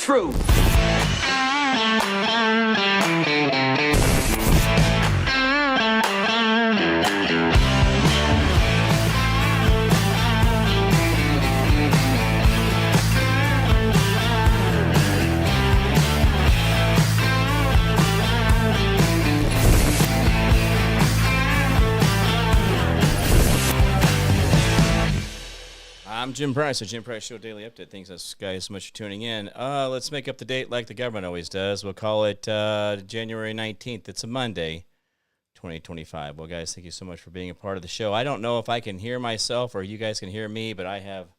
true. I'm Jim Price, the Jim Price Show Daily Update. Thanks, guys, so much for tuning in. Let's make up the date like the government always does. We'll call it January 19th. It's a Monday, 2025. Well, guys, thank you so much for being a part of the show. I don't know if I can hear myself or you guys can hear me, but I have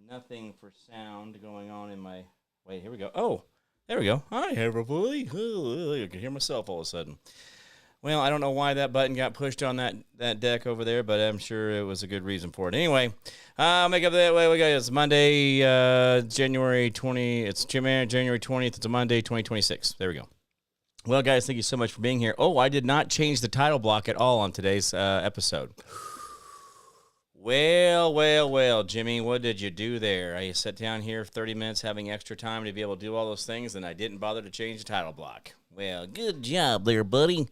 nothing for sound going on in my... Wait, here we go. Oh, there we go. Hi, everybody. I can hear myself all of a sudden. Well, I don't know why that button got pushed on that deck over there, but I'm sure it was a good reason for it. Anyway, make up that way. We got it's Monday, January 20. It's January 20th. It's a Monday, 2026. There we go. Well, guys, thank you so much for being here. Oh, I did not change the title block at all on today's episode. Well, Jimmy, what did you do there? I sat down here for 30 minutes having extra time to be able to do all those things, and I didn't bother to change the title block. Well, good job there, buddy.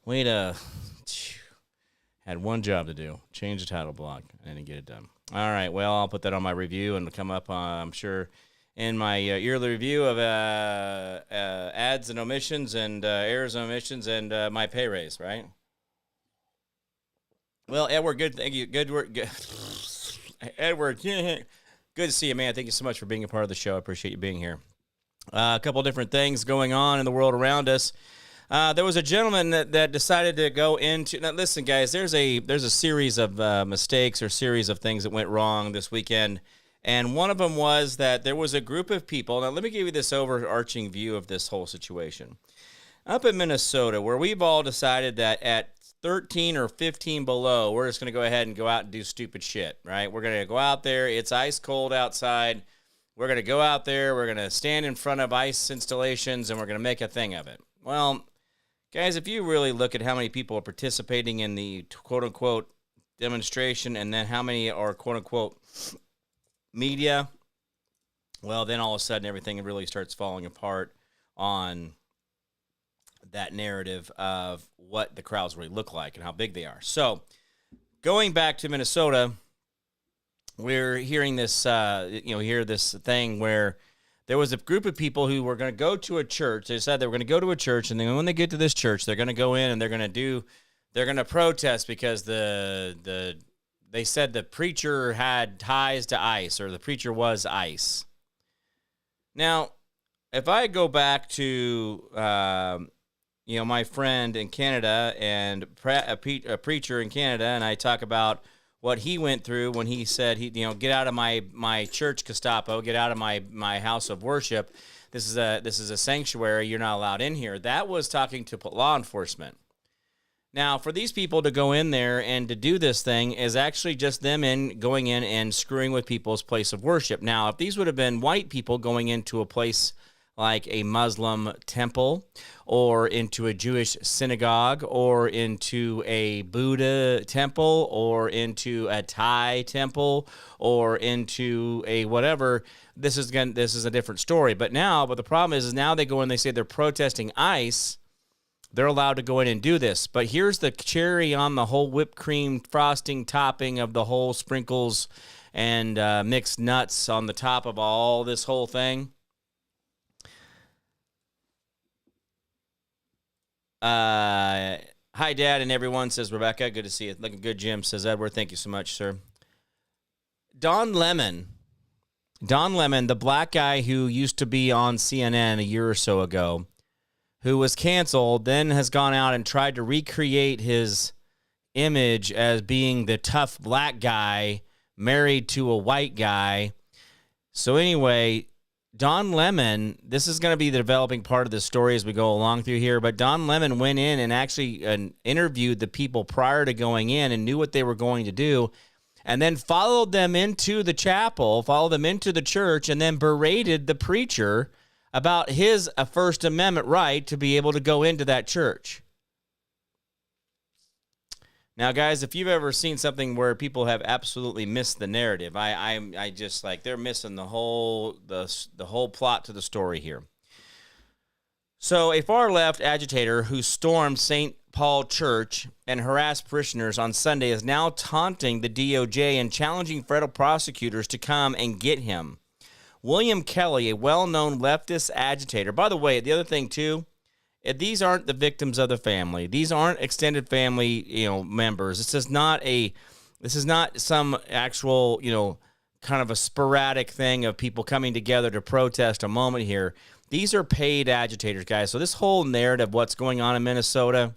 Wait, had one job to do, change the title block. I didn't get it done. All right, well, I'll put that on my review and it'll come up, I'm sure, in my yearly review of ads and omissions and errors and omissions and my pay raise, right? Well, Edward, good, thank you. Good work. Good. Edward, good to see you, man. Thank you so much for being a part of the show. I appreciate you being here. A couple different things going on in the world around us. There was a gentleman that decided to go into... Now, listen, guys, there's a series of mistakes or series of things that went wrong this weekend, and one of them was that there was a group of people... Now, let me give you this overarching view of this whole situation. Up in Minnesota, where we've all decided that at 13 or 15 below, we're just going to go ahead and go out and do stupid shit, right? We're going to go out there. It's ice cold outside. We're going to go out there. We're going to stand in front of ice installations, and we're going to make a thing of it. Well... Guys, if you really look at how many people are participating in the quote-unquote demonstration and then how many are quote-unquote media, well, then all of a sudden everything really starts falling apart on that narrative of what the crowds really look like and how big they are. So, going back to Minnesota, we're hearing this, hear this thing where there was a group of people who were going to go to a church. They decided they were going to go to a church, and then when they get to this church, they're going to go in and they're going to protest because they said the preacher had ties to ICE, or the preacher was ICE. Now, if I go back to my friend in Canada and a preacher in Canada, and I talk about what he went through when he said, get out of my church, Gestapo, get out of my house of worship. This is a sanctuary. You're not allowed in here. That was talking to law enforcement. Now, for these people to go in there and to do this thing is actually just them going in and screwing with people's place of worship. Now, if these would have been white people going into a place like a Muslim temple or into a Jewish synagogue or into a Buddha temple or into a Thai temple or into a whatever, this is a different story. But the problem is now they go in, they say they're protesting ICE. They're allowed to go in and do this. But here's the cherry on the whole whipped cream frosting topping of the whole sprinkles and mixed nuts on the top of all this whole thing. Hi, Dad, and everyone, says Rebecca. Good to see you. Looking good, Jim, says Edward. Thank you so much, sir. Don Lemon, the black guy who used to be on CNN a year or so ago, who was canceled, then has gone out and tried to recreate his image as being the tough black guy married to a white guy. So anyway, Don Lemon, this is going to be the developing part of the story as we go along through here, but Don Lemon went in and actually interviewed the people prior to going in and knew what they were going to do, and then followed them into the chapel, followed them into the church, and then berated the preacher about his First Amendment right to be able to go into that church. Now, guys, if you've ever seen something where people have absolutely missed the narrative, I just like they're missing the whole plot to the story here. So, a far-left agitator who stormed St. Paul Church and harassed parishioners on Sunday is now taunting the DOJ and challenging federal prosecutors to come and get him. William Kelly, a well-known leftist agitator. By the way, the other thing, too, these aren't the victims of the family. These aren't extended family, members. This is not some actual, kind of a sporadic thing of people coming together to protest a moment here. These are paid agitators, guys. So this whole narrative, what's going on in Minnesota,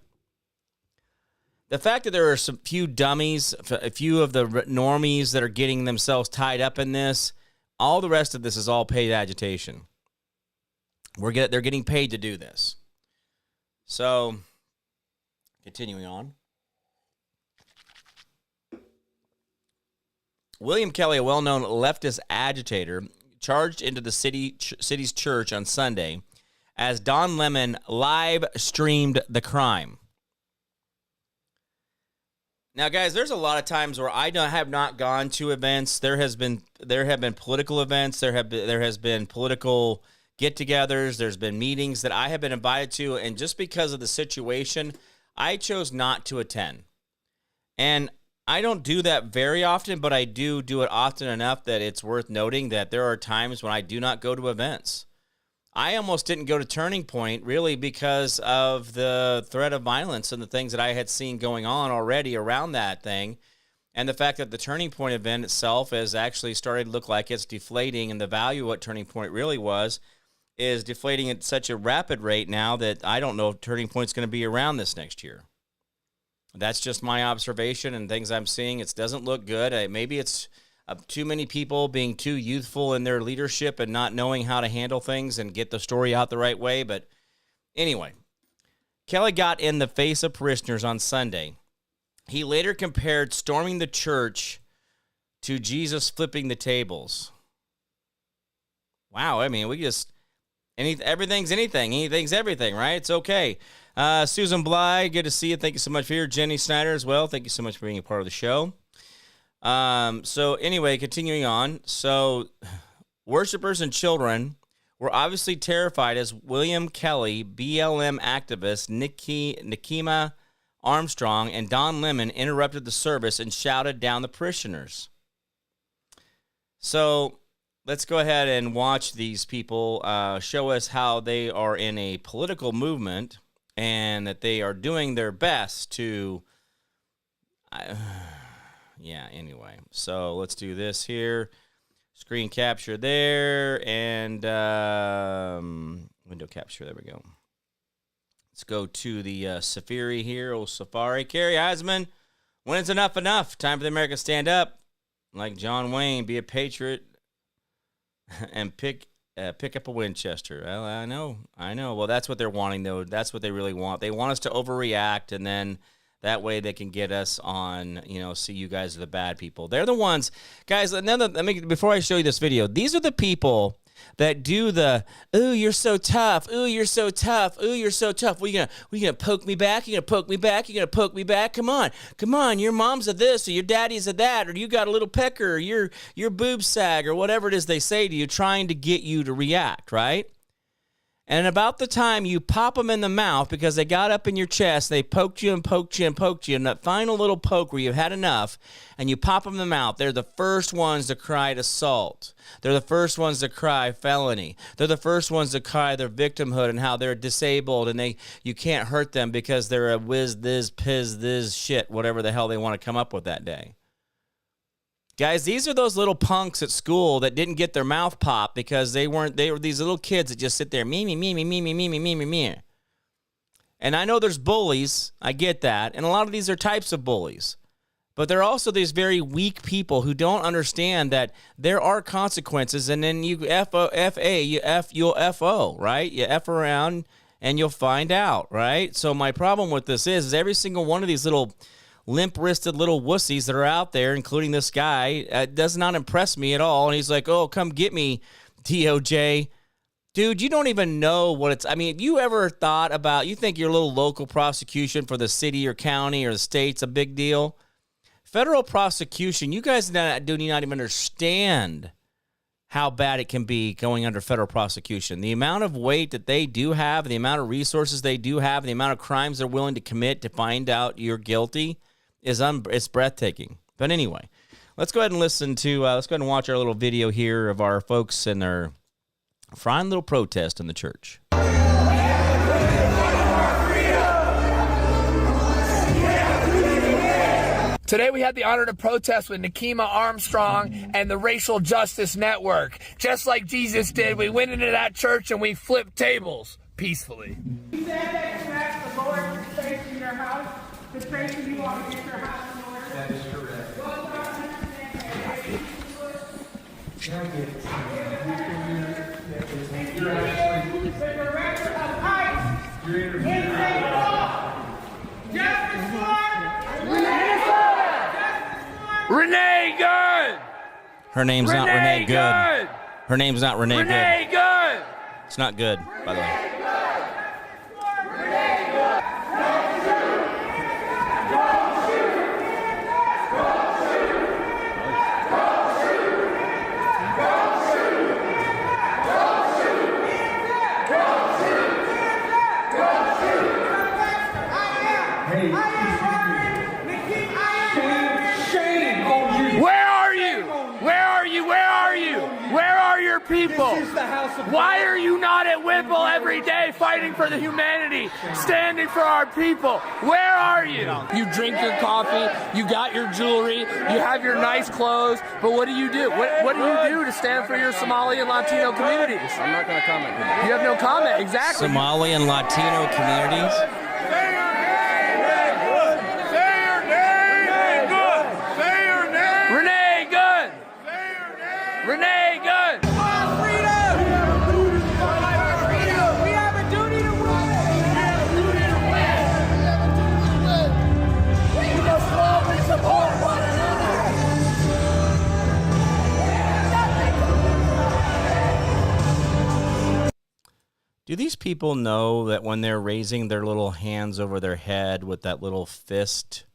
the fact that there are some few dummies, a few of the normies that are getting themselves tied up in this, all the rest of this is all paid agitation. They're getting paid to do this. So, continuing on. William Kelly, a well-known leftist agitator, charged into the city's church on Sunday as Don Lemon live streamed the crime. Now, guys, there's a lot of times where I have not gone to events. There have been political events. There has been political get-togethers. There's been meetings that I have been invited to, and just because of the situation, I chose not to attend. And I don't do that very often, but I do it often enough that it's worth noting that there are times when I do not go to events. I almost didn't go to Turning Point, really, because of the threat of violence and the things that I had seen going on already around that thing, and the fact that the Turning Point event itself has actually started to look like it's deflating, and the value of what Turning Point really was is deflating at such a rapid rate now that I don't know if Turning Point's going to be around this next year. That's just my observation and things I'm seeing. It doesn't look good. Maybe it's too many people being too youthful in their leadership and not knowing how to handle things and get the story out the right way. But anyway, Kelly got in the face of parishioners on Sunday. He later compared storming the church to Jesus flipping the tables. Wow, I mean, everything's anything. Anything's everything, right? It's okay. Susan Bly, good to see you. Thank you so much for here. Jenny Snyder as well. Thank you so much for being a part of the show. So anyway, continuing on. So worshipers and children were obviously terrified as William Kelly, BLM activist Nikema Armstrong, and Don Lemon interrupted the service and shouted down the parishioners. So let's go ahead and watch these people show us how they are in a political movement and that they are doing their best to, anyway. So let's do this here. Screen capture there, and window capture, there we go. Let's go to the Safari here, old Safari. Carrie Eisman, when is enough enough? Time for the Americans to stand up. Like John Wayne, be a patriot and pick up a Winchester. Well, I know. Well, that's what they're wanting, though. That's what they really want. They want us to overreact, and then that way they can get us on, see you guys are the bad people. They're the ones, guys, before I show you this video, these are the people that do the, ooh, you're so tough. Ooh, you're so tough. Ooh, you're so tough. Were you gonna poke me back? You're gonna poke me back? You're gonna poke me back? Come on. Your mom's a this, or your daddy's a that, or you got a little pecker, or your boob sag, or whatever it is they say to you, trying to get you to react, right? And about the time you pop them in the mouth because they got up in your chest, they poked you and poked you and poked you, and that final little poke where you've had enough, and you pop them in the mouth, they're the first ones to cry assault. They're the first ones to cry felony. They're the first ones to cry their victimhood and how they're disabled and you can't hurt them because they're a whiz, this, piz, this, shit, whatever the hell they want to come up with that day. Guys, these are those little punks at school that didn't get their mouth popped because they were these little kids that just sit there, me. And I know there's bullies, I get that, and a lot of these are types of bullies. But there are also these very weak people who don't understand that there are consequences, and then you'll F-O, right? You F around and you'll find out, right? So my problem with this is every single one of these little limp-wristed little wussies that are out there, including this guy, does not impress me at all. And he's like, oh, come get me, DOJ. Dude, you don't even know what it's. I mean, you ever thought about, you think your little local prosecution for the city or county or the state's a big deal? Federal prosecution, you guys do not even understand how bad it can be going under federal prosecution. The amount of weight that they do have, the amount of resources they do have, the amount of crimes they're willing to commit to find out you're guilty it's breathtaking. But anyway, let's go ahead and let's go ahead and watch our little video here of our folks and their fine little protest in the church. Today we had the honor to protest with Nikema Armstrong and the Racial Justice Network. Just like Jesus did, we went into that church and we flipped tables peacefully. You said that you asked the Lord to pray for your house, to pray for you all to get your house in order. That is correct. Well, God understands that. You're actually the director of ICE. You're interviewing. Justice for Renee Good! Her name's not Renee Good. Her name's not Renee Good. Renee Good! It's not good, by the way. People, why are you not at Whipple every day fighting for the humanity, standing for our people? Where are you? You drink your coffee, you got your jewelry, you have your nice clothes, but what do you do? What do you do to stand for your Somali and Latino communities? I'm not going to comment. You have no comment, exactly. Somali and Latino communities? Renee Good! Renee Good! Do these people know that when they're raising their little hands over their head with that little fist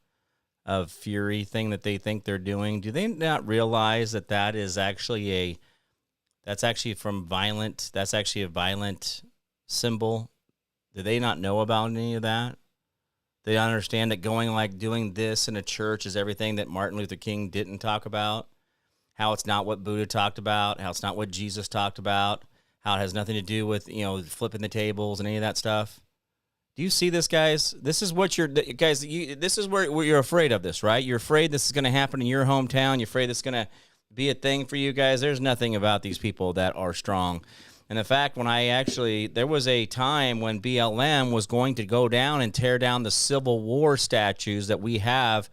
of fury thing that they think they're doing, do they not realize that that's actually a violent symbol? Do they not know about any of that? They don't understand that doing this in a church is everything that Martin Luther King didn't talk about, how it's not what Buddha talked about, how it's not what Jesus talked about, how it has nothing to do with, flipping the tables and any of that stuff. Do you see this, guys? This is what this is where you're afraid of this, right? You're afraid this is going to happen in your hometown. You're afraid this is going to be a thing for you guys. There's nothing about these people that are strong. And in fact, there was a time when BLM was going to go down and tear down the Civil War statues that we have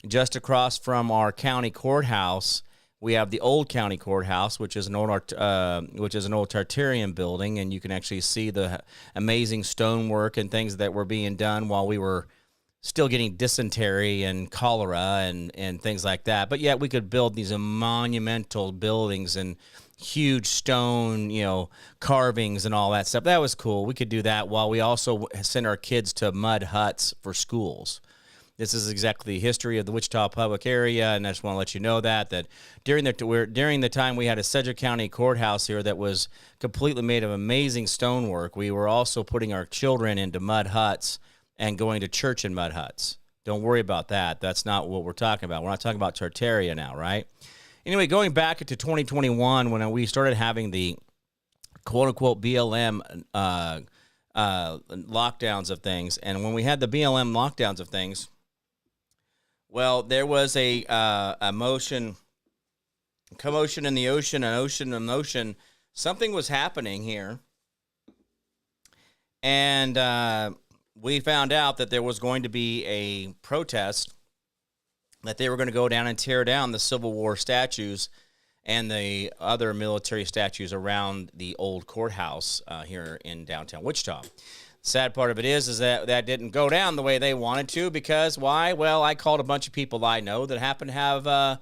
just across from our county courthouse. We have the old county courthouse, which is an old Tartarian building, and you can actually see the amazing stonework and things that were being done while we were still getting dysentery and cholera and things like that. But yet we could build these monumental buildings and huge stone, carvings and all that stuff. That was cool. We could do that while we also send our kids to mud huts for schools. This is exactly the history of the Wichita public area, and I just want to let you know that during the time we had a Sedgwick County courthouse here that was completely made of amazing stonework, we were also putting our children into mud huts and going to church in mud huts. Don't worry about that. That's not what we're talking about. We're not talking about Tartaria now, right? Anyway, going back to 2021 when we started having the quote-unquote BLM lockdowns of things, and when we had the BLM lockdowns of things, well, there was a commotion in the ocean, an ocean in motion. Something was happening here, and we found out that there was going to be a protest, that they were going to go down and tear down the Civil War statues and the other military statues around the old courthouse here in downtown Wichita. Sad part of it is that didn't go down the way they wanted to, because why? Well, I called a bunch of people I know that happen to have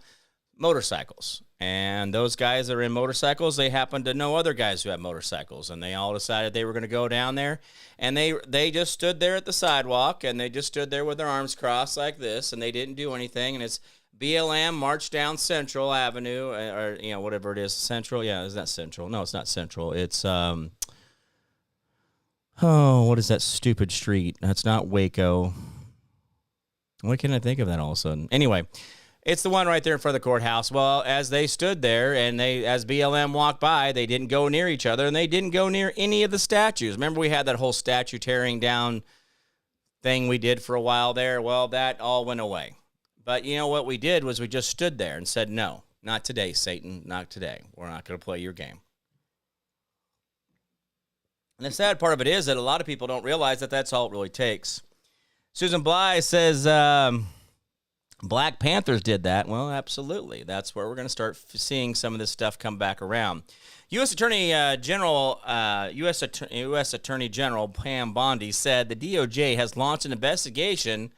motorcycles. And those guys that are in motorcycles, they happen to know other guys who have motorcycles. And they all decided they were going to go down there. And they just stood there at the sidewalk, and they just stood there with their arms crossed like this, and they didn't do anything. And it's BLM marched down Central Avenue, or, whatever it is. Central? Yeah, is that Central? No, it's not Central. It's, what is that stupid street? That's not Waco. Why can't I think of that all of a sudden? Anyway, it's the one right there in front of the courthouse. Well, as they stood there and as BLM walked by, they didn't go near each other, and they didn't go near any of the statues. Remember we had that whole statue tearing down thing we did for a while there? Well, that all went away. But you know what we did was we just stood there and said, no, not today, Satan, not today. We're not going to play your game. And the sad part of it is that a lot of people don't realize that that's all it really takes. Susan Bly says, Black Panthers did that. Well, absolutely. That's where we're going to start seeing some of this stuff come back around. U.S. Attorney General Pam Bondi said the DOJ has launched an investigation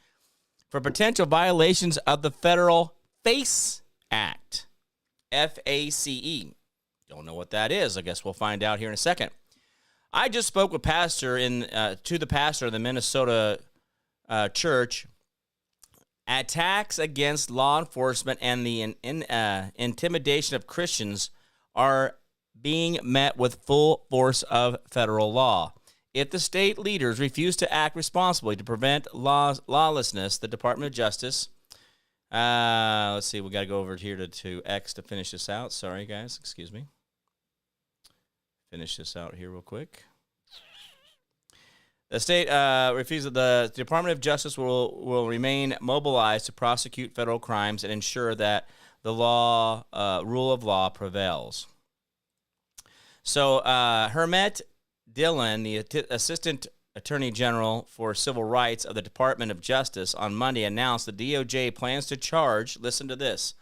for potential violations of the Federal FACE Act, FACE. Don't know what that is. I guess we'll find out here in a second. I just spoke with to the pastor of the Minnesota church. Attacks against law enforcement and the intimidation of Christians are being met with full force of federal law. If the state leaders refuse to act responsibly to prevent lawlessness, the Department of Justice, let's see, we got to go over here to X to finish this out. Sorry, guys, excuse me. Finish this out here real quick. The state refuses. The Department of Justice will remain mobilized to prosecute federal crimes and ensure that the rule of law prevails. So Hermet Dillon, the Assistant Attorney General for Civil Rights of the Department of Justice, on Monday announced the DOJ plans to charge. Listen to this.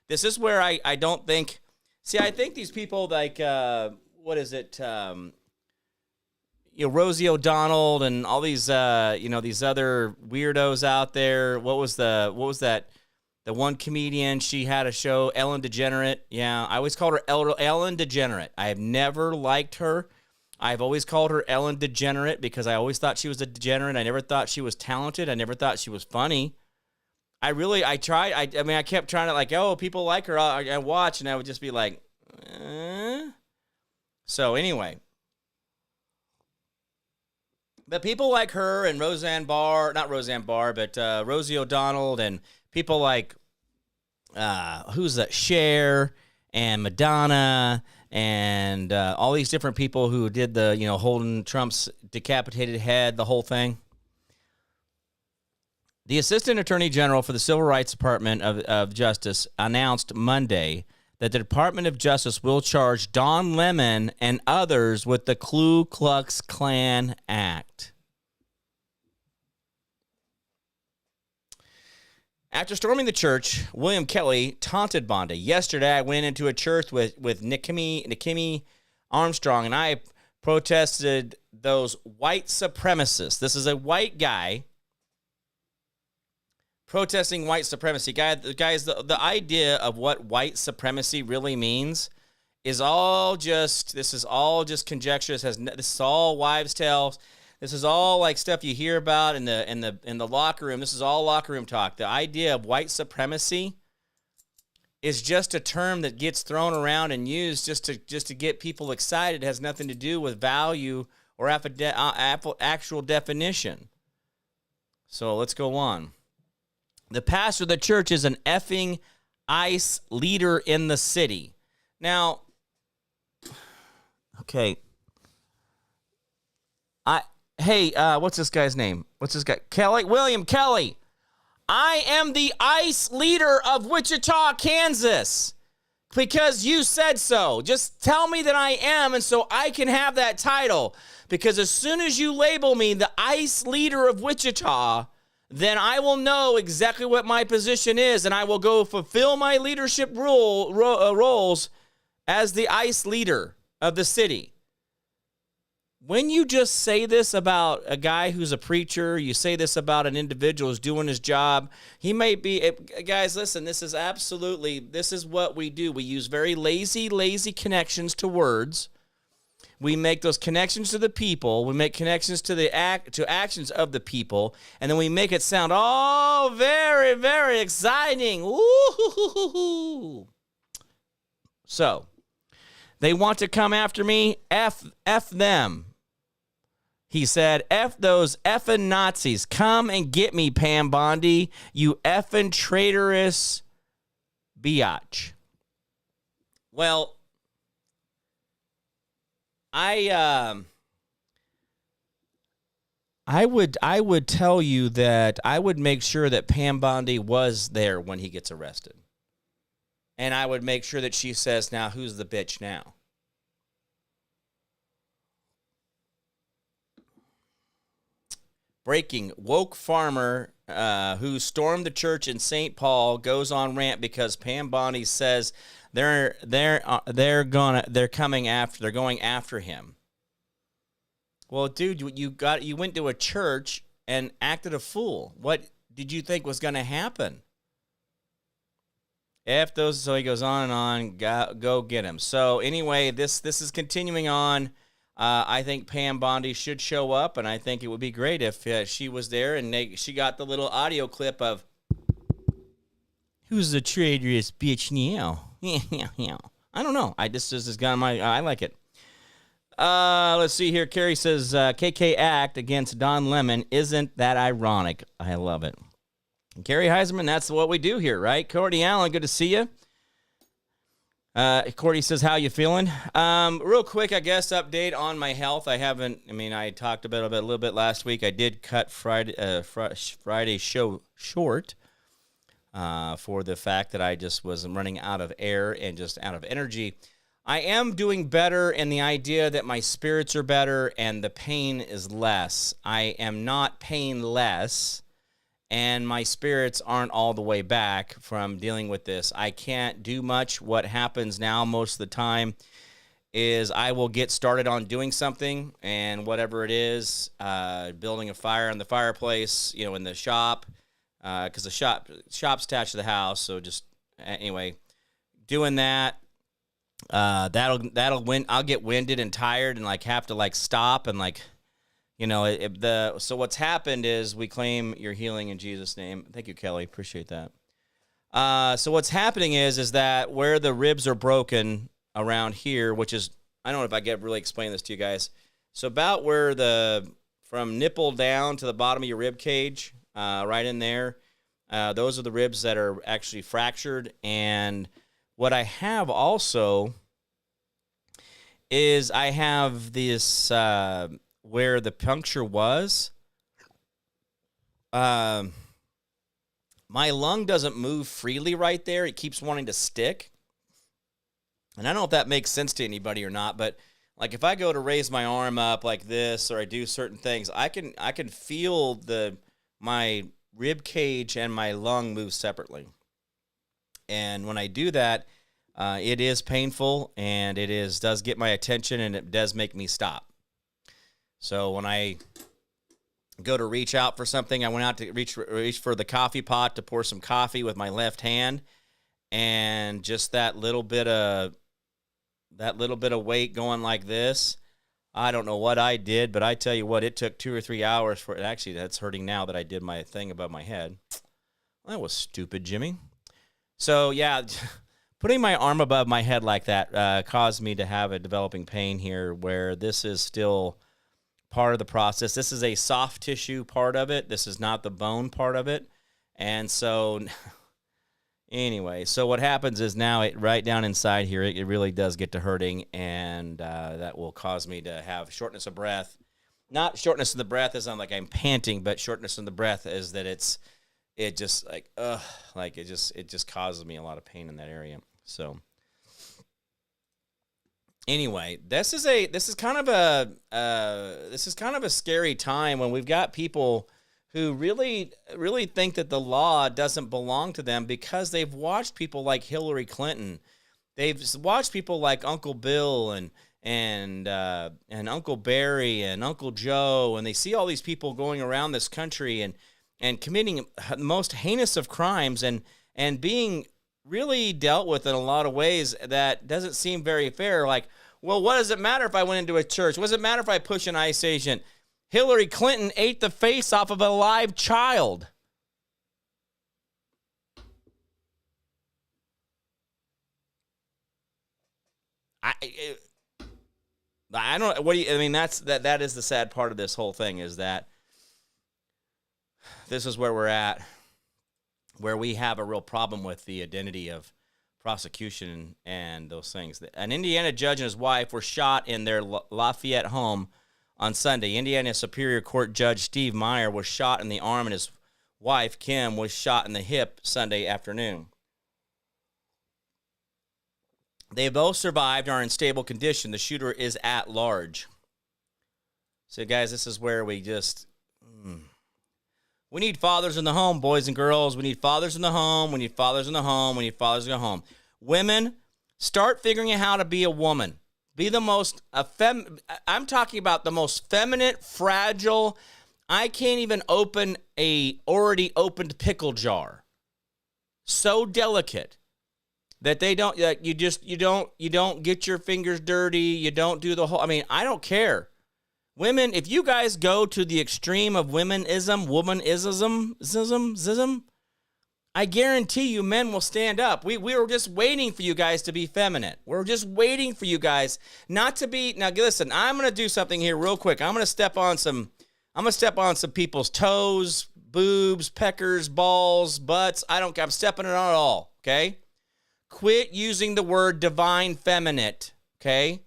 This is where I don't think. See, I think these people like what is it? Rosie O'Donnell and all these, these other weirdos out there. What was that? The one comedian, she had a show, Ellen DeGenerate. Yeah, I always called her Ellen DeGenerate. I have never liked her. I've always called her Ellen DeGenerate because I always thought she was a degenerate. I never thought she was talented. I never thought she was funny. I kept trying to people like her. I watch, and I would just be like, So anyway. But people like her and Rosie O'Donnell and people like, who's that, Cher and Madonna and all these different people who did the, holding Trump's decapitated head, the whole thing. The Assistant Attorney General for the Civil Rights Department of Justice announced Monday that the Department of Justice will charge Don Lemon and others with the Ku Klux Klan Act. After storming the church, William Kelly taunted Bondi. Yesterday, I went into a church with Nikimi Armstrong, and I protested those white supremacists. This is a white guy protesting white supremacy. Guys, the idea of what white supremacy really means is all just conjecture. This is all wives' tales. This is all like stuff you hear about in the locker room. This is all locker room talk. The idea of white supremacy is just a term that gets thrown around and used just to get people excited. It has nothing to do with value or actual definition. So let's go on. The pastor of the church is an effing ICE leader in the city. Now, okay. What's this guy's name? What's this guy? William Kelly. I am the ICE leader of Wichita, Kansas, because you said so. Just tell me that I am, and so I can have that title. Because as soon as you label me the ICE leader of Wichita, then I will know exactly what my position is, and I will go fulfill my leadership roles as the ICE leader of the city. when you just say this about a guy who's a preacher, you say this about an individual who's doing his job, he may be, guys, listen, this is what we do. We use very lazy connections to words. We make those connections to the people. We make connections to actions of the people, and then we make it sound very, very exciting. Ooh. So, they want to come after me. F them. He said, F those effing Nazis. Come and get me, Pam Bondi, you effing traitorous biatch. Well, I would tell you that I would make sure that Pam Bondi was there when he gets arrested. And I would make sure that she says, now, who's the bitch now? Breaking, woke farmer who stormed the church in St. Paul goes on rant because Pam Bondi says they're going after him. Well, dude, you went to a church and acted a fool. What did you think was going to happen? So he goes on and on. Go get him. So anyway, this is continuing on. I think Pam Bondi should show up, and I think it would be great if she was there and she got the little audio clip of who's the traitorous bitch now. I don't know. This has got I like it. Let's see here. Carrie says KK act against Don Lemon. Isn't that ironic? I love it. Carrie Heiserman, that's what we do here, right? Cordy Allen, good to see you. Cordy says, how you feeling? Real quick, I guess, update on my health. I talked about it a little bit last week. I did cut Friday's show short for the fact that I just was running out of air and just out of energy. I am doing better in the idea that my spirits are better and the pain is less. I am not painless, and my spirits aren't all the way back from dealing with this. I can't do much. What happens now most of the time is I will get started on doing something, and whatever it is, building a fire in the fireplace, in the shop, because the shop's attached to the house. So just anyway, doing that. That'll win. I'll get winded and tired and have to stop and so what's happened is we claim your healing in Jesus' name. Thank you, Kelly. Appreciate that. So what's happening is that where the ribs are broken around here, which is, I don't know if I get really explain this to you guys. So about where from nipple down to the bottom of your rib cage, right in there, those are the ribs that are actually fractured. And what I have also is I have this, where the puncture was, my lung doesn't move freely right there. It keeps wanting to stick. And I don't know if that makes sense to anybody or not, but if I go to raise my arm up like this, or I do certain things, I can feel my rib cage and my lung move separately. And when I do that, it is painful, and does get my attention, and it does make me stop. So when I go to reach out for something, I went out to reach for the coffee pot to pour some coffee with my left hand, and just that little bit of weight going like this. I don't know what I did, but I tell you what, it took 2 or 3 hours for it. Actually, that's hurting now that I did my thing above my head. That was stupid, Jimmy. So yeah, putting my arm above my head like that caused me to have a developing pain here, where this is still part of the process. This is a soft tissue part of it. This is not the bone part of it. And so anyway, so what happens is now right down inside here, it really does get to hurting, and that will cause me to have shortness of breath. Not shortness of the breath as I'm panting, but shortness of the breath is that it just causes me a lot of pain in that area. So anyway, this is kind of a scary time when we've got people who really think that the law doesn't belong to them because they've watched people like Hillary Clinton. They've watched people like Uncle Bill and Uncle Barry and Uncle Joe, and they see all these people going around this country and committing the most heinous of crimes and being really dealt with in a lot of ways that doesn't seem very fair. Like, well, what does it matter if I went into a church? What does it matter if I push an ICE agent? Hillary Clinton ate the face off of a live child. I don't. What do you? I mean, that is the sad part of this whole thing, is that this is where we're at, where we have a real problem with the identity of prosecution and those things. An Indiana judge and his wife were shot in their Lafayette home on Sunday. Indiana Superior Court Judge Steve Meyer was shot in the arm, and his wife, Kim, was shot in the hip Sunday afternoon. They both survived and are in stable condition. The shooter is at large. So, guys, this is where we just... We need fathers in the home, boys and girls. We need fathers in the home. We need fathers in the home. We need fathers in the home. Women, start figuring out how to be a woman. Be the most... I'm talking about the most feminine, fragile... I can't even open a already opened pickle jar. So delicate that they don't, you don't get your fingers dirty. You don't do the whole, I mean, I don't care. Women, if you guys go to the extreme of womanism, I guarantee you men will stand up. We were just waiting for you guys to be feminine. We're just waiting for you guys not to be, now listen, I'm going to do something here real quick. I'm going to step on some people's toes, boobs, peckers, balls, butts. I'm stepping it on it all, okay? Quit using the word divine feminine, okay?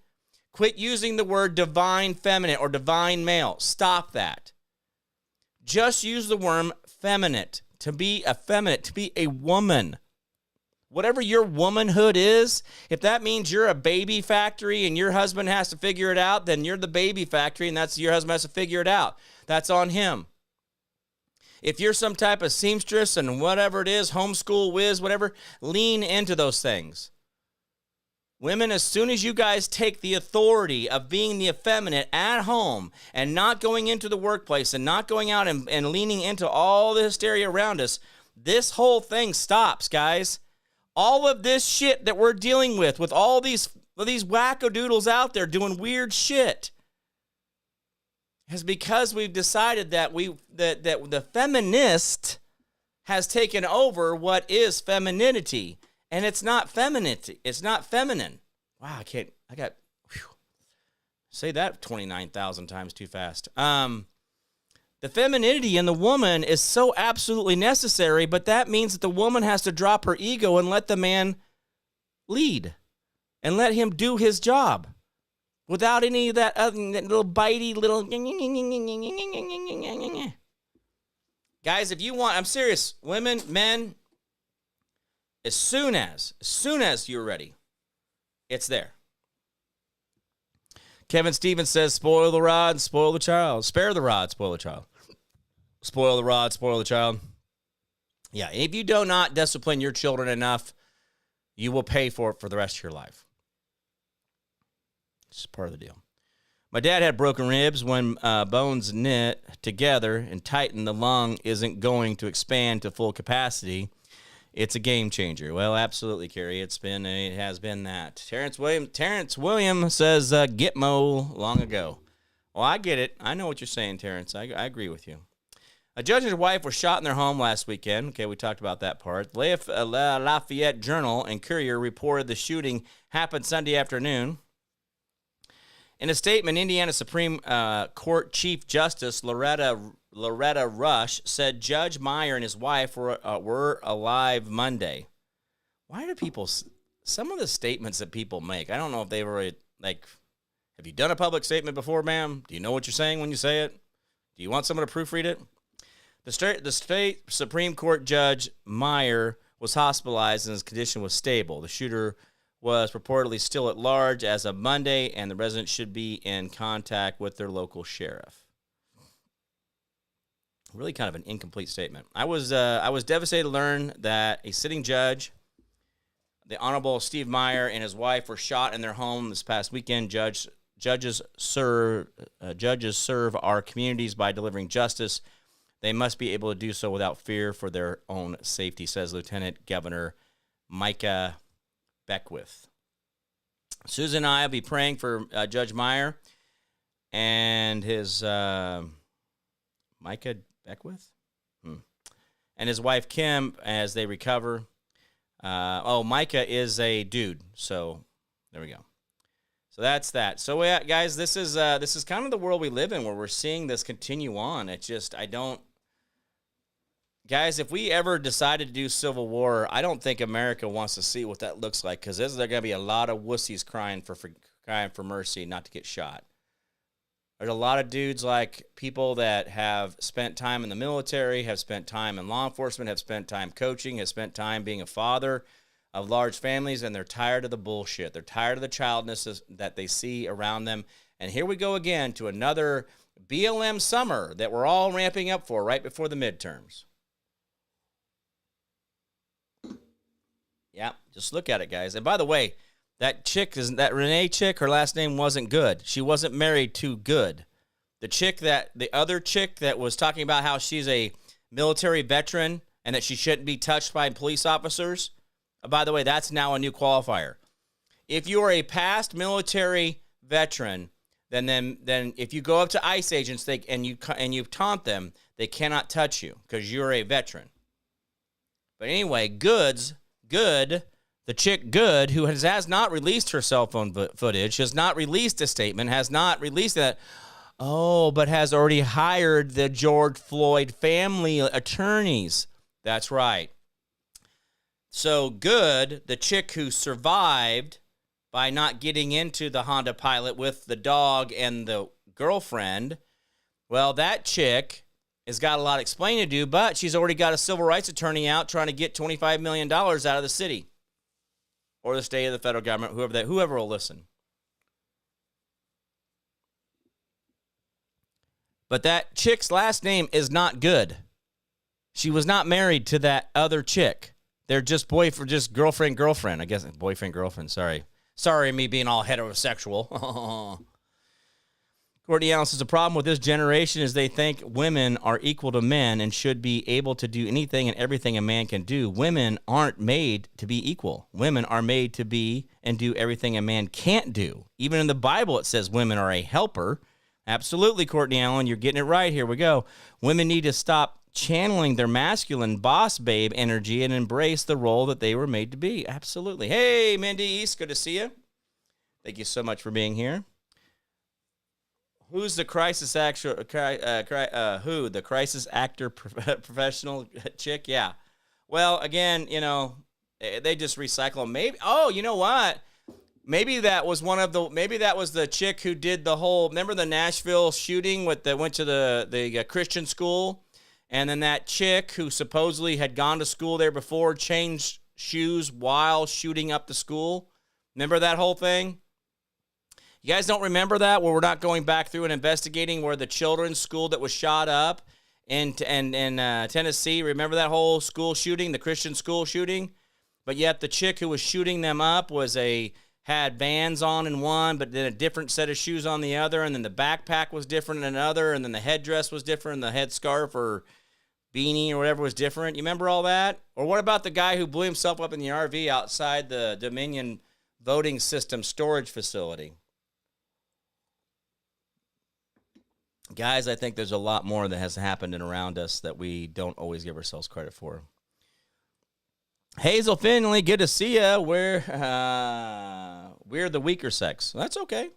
Quit using the word divine feminine or divine male. Stop that. Just use the word feminine, to be effeminate, to be a woman. Whatever your womanhood is, if that means you're a baby factory and your husband has to figure it out, then you're the baby factory and your husband has to figure it out. That's on him. If you're some type of seamstress and whatever it is, homeschool whiz, whatever, lean into those things. Women, as soon as you guys take the authority of being the effeminate at home and not going into the workplace and not going out and leaning into all the hysteria around us, this whole thing stops, guys. All of this shit that we're dealing with all these wackadoodles out there doing weird shit, is because we've decided that that the feminist has taken over what is femininity, and it's not femininity. It's not feminine. Wow, say that 29,000 times too fast. The femininity in the woman is so absolutely necessary, but that means that the woman has to drop her ego and let the man lead and let him do his job. Without any of that little bitey little... Guys, if you want... I'm serious. Women, men, as soon as you're ready, it's there. Kevin Stevens says, spoil the rod, spoil the child. Spare the rod, spoil the child. Spoil the rod, spoil the child. Yeah, if you do not discipline your children enough, you will pay for it for the rest of your life. It's part of the deal. My dad had broken ribs. When bones knit together and tighten, the lung isn't going to expand to full capacity. It's a game changer. Well, absolutely, Carrie. It has been that. Terrence William says Gitmo long ago. Well, I get it. I know what you're saying, Terrence. I agree with you. A judge and his wife were shot in their home last weekend. Okay, we talked about that part. The Lafayette Journal and Courier reported the shooting happened Sunday afternoon. In a statement, Indiana Supreme Court Chief Justice Loretta Rush said Judge Meyer and his wife were alive Monday. Why do people... Some of the statements that people make, I don't know if they were like... Have you done a public statement before, ma'am? Do you know what you're saying when you say it? Do you want someone to proofread it? The state Supreme Court Judge Meyer was hospitalized and his condition was stable. The shooter was reportedly still at large as of Monday, and the residents should be in contact with their local sheriff. Really kind of an incomplete statement. I was devastated to learn that a sitting judge The Honorable Steve Meyer and his wife were shot in their home this past weekend. Judges serve our communities by delivering justice. They must be able to do so without fear for their own safety, says Lieutenant Governor Micah Beckwith. Susan and I will be praying for Judge Meyer and his Micah Beckwith and his wife Kim as they recover. Micah is a dude, so there we go. So that's that. So guys, this is kind of the world we live in, where we're seeing this continue on. It's just guys, if we ever decided to do civil war, I don't think America wants to see what that looks like, because there's going to be a lot of wussies crying for mercy not to get shot. There's a lot of dudes, like people that have spent time in the military, have spent time in law enforcement, have spent time coaching, have spent time being a father of large families, and they're tired of the bullshit. They're tired of the childness that they see around them. And here we go again to another BLM summer that we're all ramping up for right before the midterms. Yeah, just look at it, guys. And by the way, that Renee chick, her last name wasn't Good. She wasn't married to Good. The other chick that was talking about how she's a military veteran and that she shouldn't be touched by police officers, by the way, that's now a new qualifier. If you are a past military veteran, then if you go up to ICE agents and you taunt them, they cannot touch you because you're a veteran. But anyway, Good, the chick Good, who has not released her cell phone footage, has not released a statement, has not released that, but has already hired the George Floyd family attorneys. That's right. So Good, the chick who survived by not getting into the Honda Pilot with the dog and the girlfriend, well, that chick has got a lot of explaining to do, but she's already got a civil rights attorney out trying to get $25 million out of the city or the state or the federal government, whoever will listen. But that chick's last name is not Good. She was not married to that other chick. They're just girlfriend. I guess boyfriend, sorry. Sorry, me being all heterosexual. Courtney Allen says the problem with this generation is they think women are equal to men and should be able to do anything and everything a man can do. Women aren't made to be equal. Women are made to be and do everything a man can't do. Even in the Bible, it says women are a helper. Absolutely, Courtney Allen, you're getting it right. Here we go. Women need to stop channeling their masculine boss babe energy and embrace the role that they were made to be. Absolutely. Hey, Mindy East, good to see you. Thank you so much for being here. Who's the crisis actor? The crisis actor professional chick? Yeah. Well, again, they just recycle them. Maybe. Oh, you know what? Maybe that was the chick who did the whole. Remember the Nashville shooting went to the Christian school, and then that chick who supposedly had gone to school there before changed shoes while shooting up the school. Remember that whole thing? You guys don't remember that, where we're not going back through and investigating where the children's school that was shot up in Tennessee? Remember that whole school shooting, the Christian school shooting? But yet the chick who was shooting them up had Vans on in one, but then a different set of shoes on the other, and then the backpack was different in another, and then the headdress was different, and the headscarf or beanie or whatever was different. You remember all that? Or what about the guy who blew himself up in the RV outside the Dominion voting system storage facility? Guys, I think there's a lot more that has happened and around us that we don't always give ourselves credit for. Hazel Finley, good to see you. We're the weaker sex. That's okay.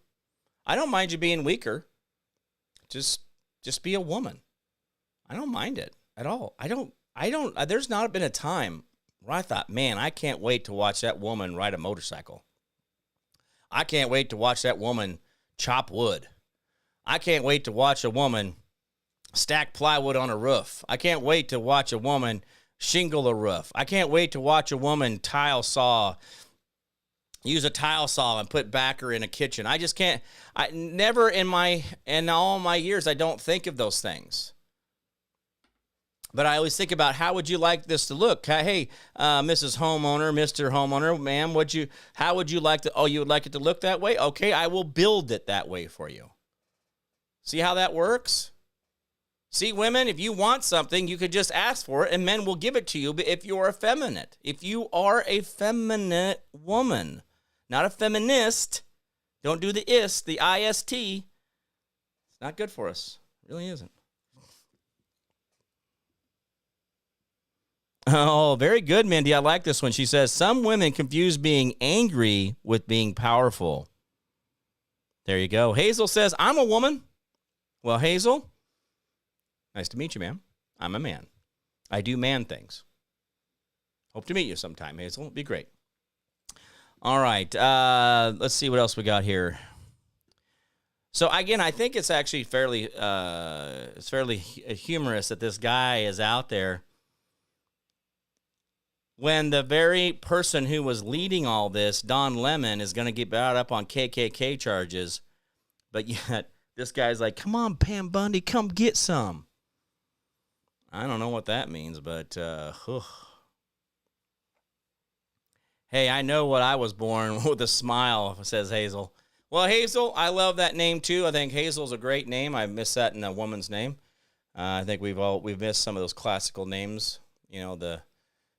I don't mind you being weaker. Just be a woman. I don't mind it at all. There's not been a time where I thought, man, I can't wait to watch that woman ride a motorcycle. I can't wait to watch that woman chop wood. I can't wait to watch a woman stack plywood on a roof. I can't wait to watch a woman shingle a roof. I can't wait to watch a woman use a tile saw and put backer in a kitchen. I just can't. In all my years, I don't think of those things. But I always think about, how would you like this to look? Hey, Mrs. Homeowner, Mr. Homeowner, ma'am, how would you like to, oh, you would like it to look that way? Okay, I will build it that way for you. See how that works? See, women, if you want something, you could just ask for it, and men will give it to you. But if you're effeminate, if you are a feminine woman, not a feminist, don't do the ist, the IST. It's not good for us. It really isn't. Oh, very good, Mindy. I like this one. She says, some women confuse being angry with being powerful. There you go. Hazel says, I'm a woman. Well, Hazel, nice to meet you, ma'am. I'm a man. I do man things. Hope to meet you sometime, Hazel. It'd be great. All right. Let's see what else we got here. So, again, I think it's actually fairly humorous that this guy is out there when the very person who was leading all this, Don Lemon, is going to get brought up on KKK charges, but yet this guy's like, come on, Pam Bundy, come get some. I don't know what that means, but hey, I know what I was born with a smile, says Hazel. Well, Hazel, I love that name too. I think Hazel's a great name. I miss that in a woman's name. I think we've missed some of those classical names. You know, the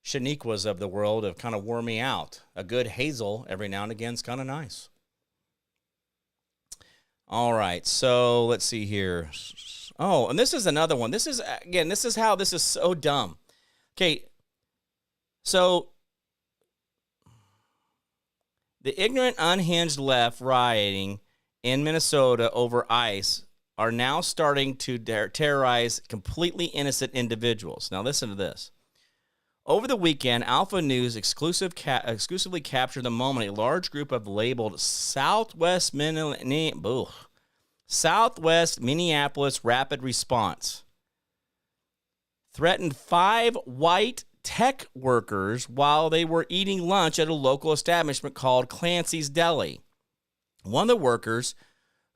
Shaniquas of the world have kind of worn me out. A good Hazel every now and again is kind of nice. All right, so let's see here. Oh, and this is another one. This is how this is so dumb. Okay, so the ignorant, unhinged left rioting in Minnesota over ICE are now starting to terrorize completely innocent individuals. Now listen to this. Over the weekend, Alpha News exclusively captured the moment a large group of labeled Southwest Minneapolis Rapid Response threatened 5 white tech workers while they were eating lunch at a local establishment called Clancy's Deli. One of the workers,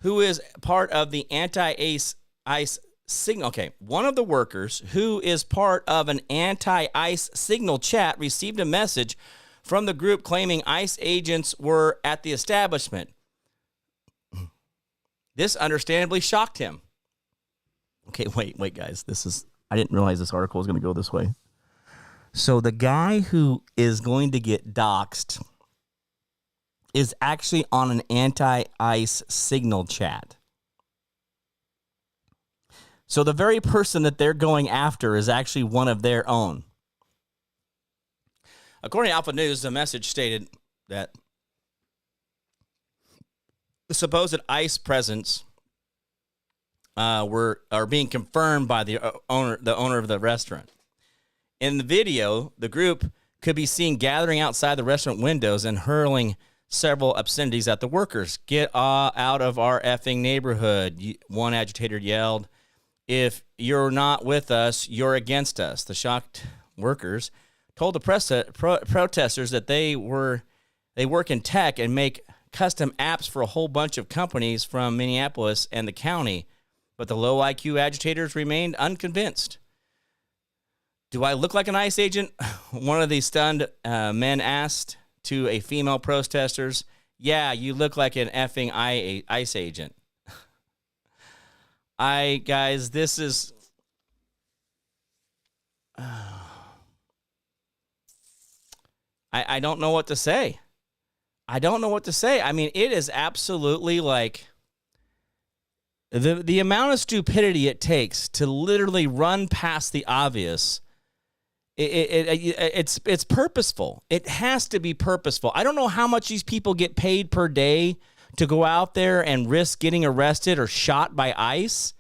who is part of the anti-ICE signal. Okay, one of the workers who is part of an anti-ICE signal chat received a message from the group claiming ICE agents were at the establishment. This understandably shocked him. Okay, wait, guys. I didn't realize this article was going to go this way. So the guy who is going to get doxxed is actually on an anti-ICE signal chat. So the very person that they're going after is actually one of their own. According to Alpha News, the message stated that the supposed ICE presence are being confirmed by the owner of the restaurant. In the video, the group could be seen gathering outside the restaurant windows and hurling several obscenities at the workers. Get out of our effing neighborhood, one agitator yelled. If you're not with us, you're against us. The shocked workers told the protesters that they work in tech and make custom apps for a whole bunch of companies from Minneapolis and the county, but the low IQ agitators remained unconvinced. Do I look like an ICE agent? One of the stunned men asked to a female protesters. Yeah, you look like an effing ICE agent. Guys, this is... I don't know what to say. I don't know what to say. I mean, it is absolutely like the amount of stupidity it takes to literally run past the obvious. It's purposeful. It has to be purposeful. I don't know how much these people get paid per day to go out there and risk getting arrested or shot by ICE.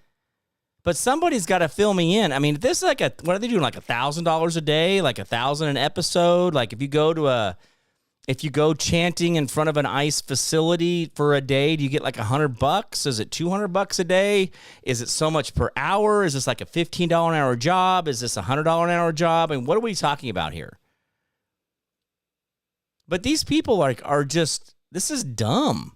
But somebody's got to fill me in. I mean, this is like what are they doing? Like $1,000 a day, like $1,000 an episode. Like if you go chanting in front of an ICE facility for a day, do you get like $100? Is it $200 a day? Is it so much per hour? Is this like a $15 an hour job? Is this a $100 an hour job? I mean, what are we talking about here? But these people are just, this is dumb.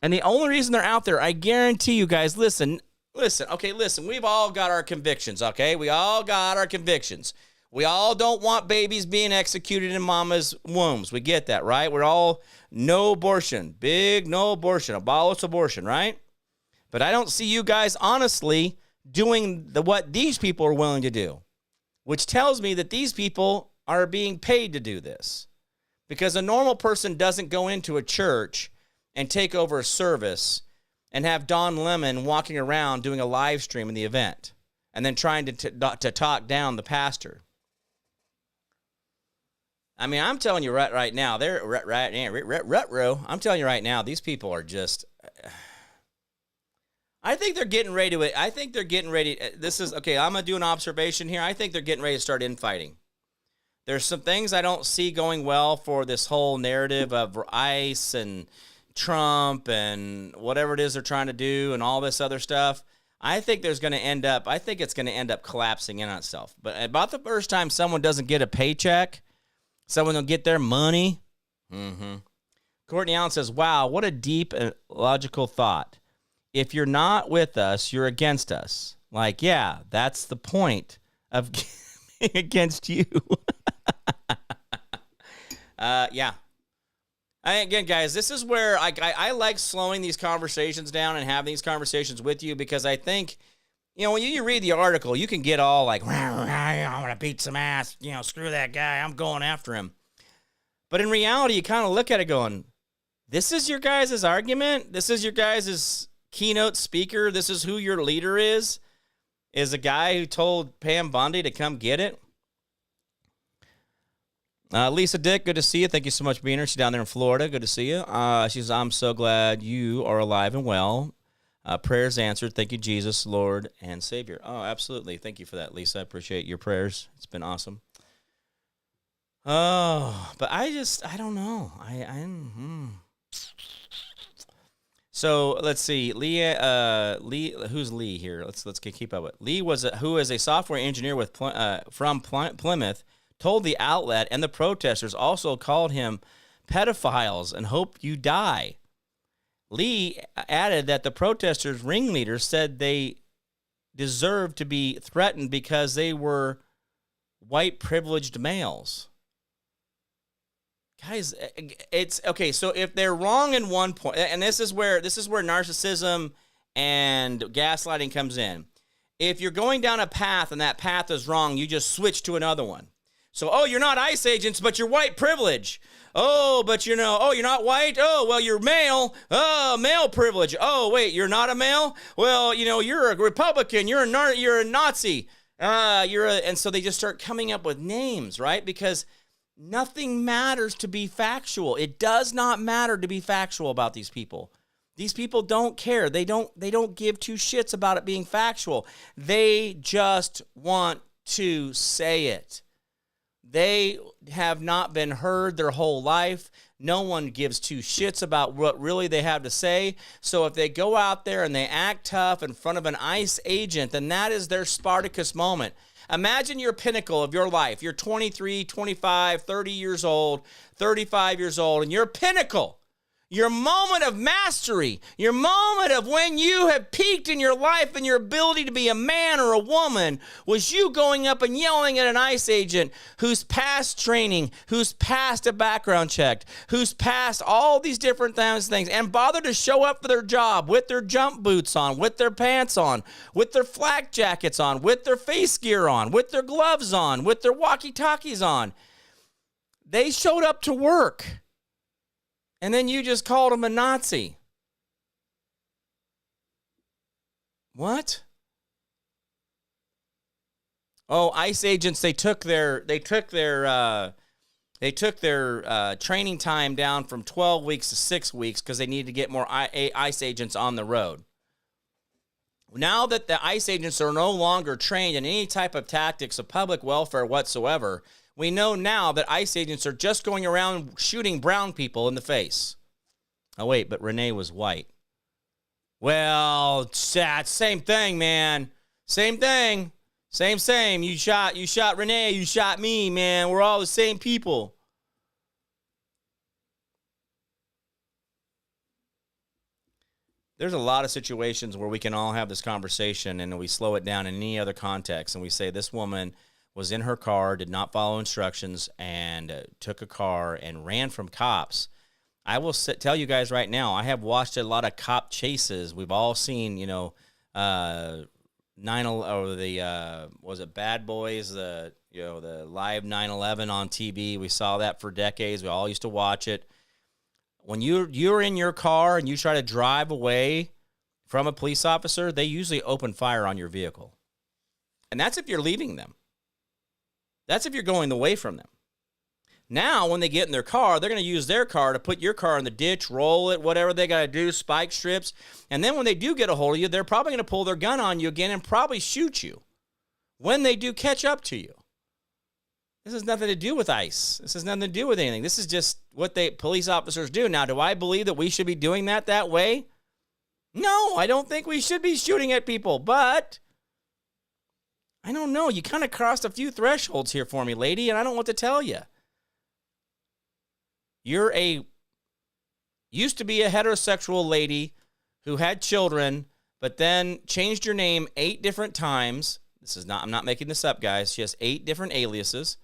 And the only reason they're out there, I guarantee you guys, listen, Listen, we've all got our convictions, okay? We all got our convictions. We all don't want babies being executed in mama's wombs. We get that, right? We're all no abortion, big no abortion, abolish abortion, right? But I don't see you guys honestly doing what these people are willing to do, which tells me that these people are being paid to do this. Because a normal person doesn't go into a church and take over a service and have Don Lemon walking around doing a live stream in the event and then trying to talk down the pastor. I mean, I'm telling you right now, I'm telling you right now, these people are just, I think they're getting ready this is, okay, I'm going to do an observation here. I think they're getting ready to start infighting. There's some things I don't see going well for this whole narrative of ICE and Trump and whatever it is they're trying to do and all this other stuff. I think it's going to end up collapsing in on itself. But about the first time someone doesn't get a paycheck, someone will get their money. Courtney Allen says, wow, what a deep and logical thought. If you're not with us, you're against us. Like, yeah, that's the point of being against you. Yeah. Again, guys, this is where I like slowing these conversations down and having these conversations with you, because I think, when you read the article, you can get all like, I'm going to beat some ass, screw that guy, I'm going after him. But in reality, you kind of look at it going, this is your guys' argument? This is your guys' keynote speaker? This is who your leader is a guy who told Pam Bondi to come get it? Lisa Dick, good to see you. Thank you so much for being here. She's down there in Florida. Good to see you. She says, I'm so glad you are alive and well. Prayers answered. Thank you, Jesus, Lord and Savior. Oh, absolutely. Thank you for that, Lisa. I appreciate your prayers. It's been awesome. Oh, but I don't know. So let's see. Lee, who's Lee here? Let's keep up with. Lee who is a software engineer from Plymouth, told the outlet, and the protesters also called him pedophiles and hope you die. Lee added that the protesters' ringleaders said they deserved to be threatened because they were white privileged males. Guys, it's okay. So if they're wrong in one point, and this is where narcissism and gaslighting comes in. If you're going down a path and that path is wrong, you just switch to another one. So, you're not ICE agents, but you're white privilege. But you're not white. Well, you're male. Male privilege. Wait, you're not a male? Well, you're a Republican. You're a Nazi. And so they just start coming up with names, right? Because nothing matters to be factual. It does not matter to be factual about these people. These people don't care. They don't give two shits about it being factual. They just want to say it. They have not been heard their whole life. No one gives two shits about what really they have to say. So if they go out there and they act tough in front of an ICE agent, then that is their Spartacus moment. Imagine your pinnacle of your life. You're 23, 25, 30 years old, 35 years old, and your pinnacle, your moment of mastery, your moment of when you have peaked in your life and your ability to be a man or a woman was you going up and yelling at an ICE agent who's passed training, who's passed a background check, who's passed all these different things, and bothered to show up for their job with their jump boots on, with their pants on, with their flak jackets on, with their face gear on, with their gloves on, with their walkie-talkies on. They showed up to work. And then you just called him a Nazi. What? ICE agents, they took their training time down from 12 weeks to 6 weeks because they needed to get more ICE agents on the road. Now that the ICE agents are no longer trained in any type of tactics of public welfare whatsoever, we know now that ICE agents are just going around shooting brown people in the face. Oh, wait, but Renee was white. Well, same thing, man. Same thing. Same. You shot Renee, you shot me, man. We're all the same people. there's a lot of situations where we can all have this conversation and we slow it down in any other context, and we say this woman was in her car, did not follow instructions, and took a car and ran from cops. I will tell you guys right now, I have watched a lot of cop chases. We've all seen, was it Bad Boys, the live 9/11 on TV. We saw that for decades. We all used to watch it. When you're in your car and you try to drive away from a police officer, they usually open fire on your vehicle. And that's if you're leaving them. That's if you're going away from them. Now, when they get in their car, they're going to use their car to put your car in the ditch, roll it, whatever they got to do, spike strips. And then when they do get a hold of you, they're probably going to pull their gun on you again and probably shoot you when they do catch up to you. This has nothing to do with ICE. This has nothing to do with anything. This is just what police officers do. Now, do I believe that we should be doing that way? No, I don't think we should be shooting at people, but I don't know. You kind of crossed a few thresholds here for me, lady, and I don't know what to tell you. Used to be a heterosexual lady who had children, but then changed your name 8 different times. I'm not making this up, guys. She has 8 different aliases.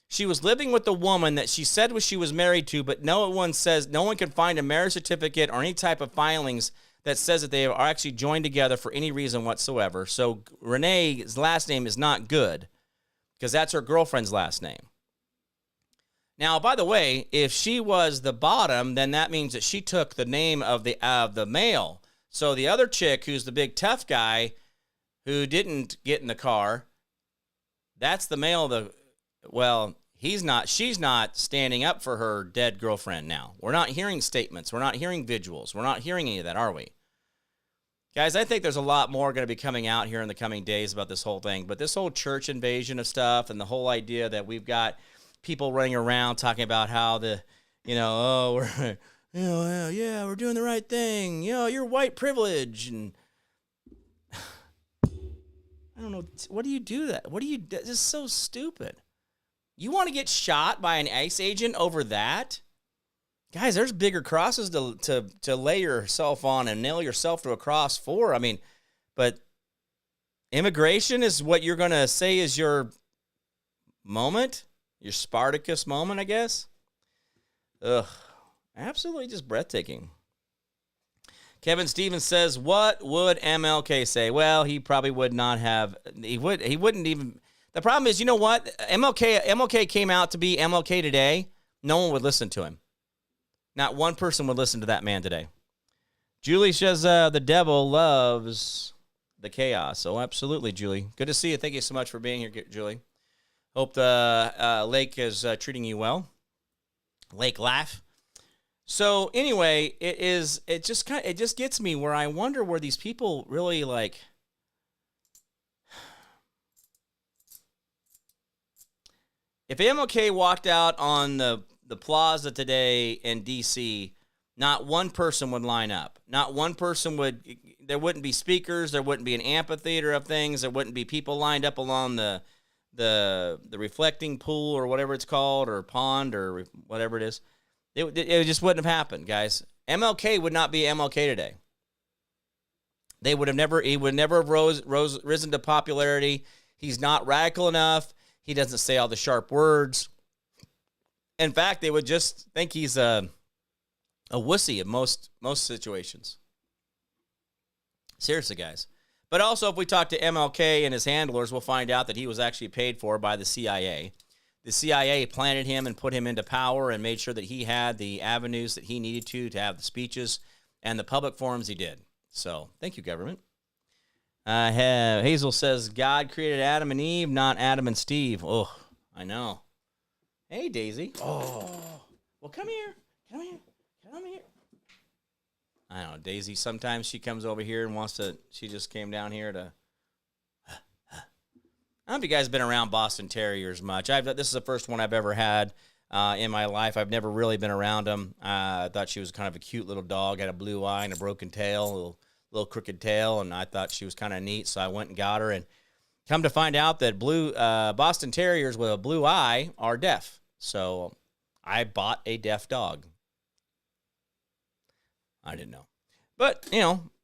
She was living with a woman that she said she was married to, but no one can find a marriage certificate or any type of filings that says that they are actually joined together for any reason whatsoever. So Renee's last name is not good because that's her girlfriend's last name. Now, by the way, if she was the bottom, then that means that she took the name of the male. So the other chick, who's the big tough guy, who didn't get in the car, that's the male. She's not standing up for her dead girlfriend now. We're not hearing statements. We're not hearing vigils. We're not hearing any of that, are we? Guys, I think there's a lot more going to be coming out here in the coming days about this whole thing. But this whole church invasion of stuff and the whole idea that we've got people running around talking about how we're doing the right thing. You're white privilege. And I don't know. What do you do that? This is so stupid. You want to get shot by an ICE agent over that? Guys, there's bigger crosses to lay yourself on and nail yourself to a cross for. I mean, but immigration is what you're going to say is your moment, your Spartacus moment, I guess. Ugh, absolutely just breathtaking. Kevin Stevens says, what would MLK say? Well, he probably would not have. He wouldn't even. The problem is, you know what? MLK came out to be MLK today. No one would listen to him. Not one person would listen to that man today. Julie says, the devil loves the chaos. Oh, absolutely, Julie. Good to see you. Thank you so much for being here, Julie. Hope the lake is treating you well. Lake laugh. So anyway, it just gets me where I wonder where these people really like. If MLK walked out on the plaza today in D.C., not one person would line up. Not one person would. There wouldn't be speakers. There wouldn't be an amphitheater of things. There wouldn't be people lined up along the reflecting pool or whatever it's called, or pond, or whatever it is. It just wouldn't have happened, guys. MLK would not be MLK today. He would never have risen to popularity. He's not radical enough. He doesn't say all the sharp words. In fact, they would just think he's a wussy in most situations. Seriously, guys. But also, if we talk to MLK and his handlers, we'll find out that he was actually paid for by the CIA. The CIA planted him and put him into power and made sure that he had the avenues that he needed to have the speeches and the public forums he did. So, thank you, government. Hazel says, God created Adam and Eve, not Adam and Steve. Oh, I know. Hey, Daisy. Oh, well, come here. Come here. I don't know, Daisy, sometimes she comes over here and she just came down here to. I don't know if you guys have been around Boston Terriers much. This is the first one I've ever had in my life. I've never really been around them. I thought she was kind of a cute little dog, had a blue eye and a broken tail, little crooked tail, and I thought she was kind of neat, so I went and got her. And come to find out that Boston Terriers with a blue eye are deaf. So I bought a deaf dog. I didn't know. But,